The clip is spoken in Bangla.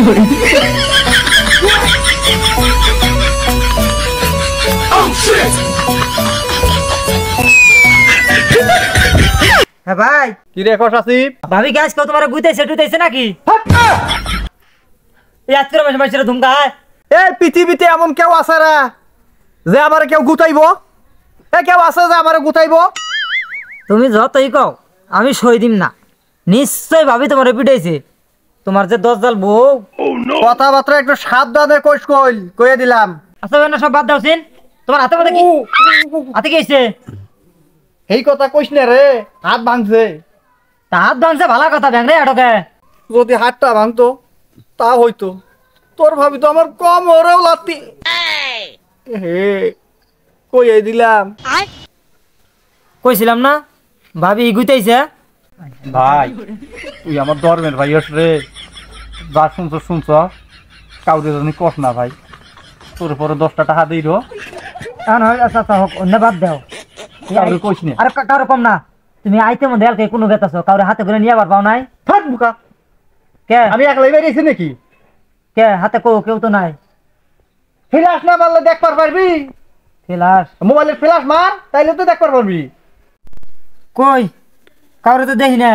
হ্যাঁ ভাই কি রে আসিফ ভাবি গ্যাস কেউ তোমার গুইতেছে টুইতেছে নাকি এই আজকের মাসে মাসে ধুমকায় এই পৃথিবীতে এমন কেউ আছে রে যে আমার কেউ গুতাইব এ কেউ আছে যে আমার গুতাইব তুমি যতই কও আমি সই দিম না নিশ্চয় ভাবি তোমার পিটাইছে তোমার যে 10 জাল বউ কথাবার্তা একটু সাবধানে কইয়ে দিলাম আচ্ছা না সব বাদ দাও সিন তোমার হাতে মধ্যে কি হাতে কি হইছে এই কথা কইস না রে হাত ভাঙছে তা হাত ভাঙছে ভালো কথা ব্যাং রে আটকে যদি হাতটা ভাঙতো তা হইতো তোর ভাবি তো আমার কম ওরেও লাতি হে কইয়ে দিলাম কইছিলাম না ভাবি গুইতাইছে ভাই তুই আমার ধর্মের ভাই রে যা শুনছ কাউরে জানি কস না ভাই তোর পরে 10টা টাকা দিই রো আচ্ছা আচ্ছা হোক অন্য বাদ দাও কাউরে কইস না আর কারো কম না তুমি আইতে মধ্যে এলকে কোনো গেতাছো কাউরে হাতে করে নিয়ে আবার পাও নাই থাক বুকা কে আমি একলাই বেরিয়েছি নাকি কে হাতে কেউ তো নাই ফ্ল্যাশ না মারলে দেখবার পারবি ফ্লাশ মোবাইলের ফ্ল্যাশ মার তাইলে তো দেখবার পারবি কই কাউরে তো দেখি না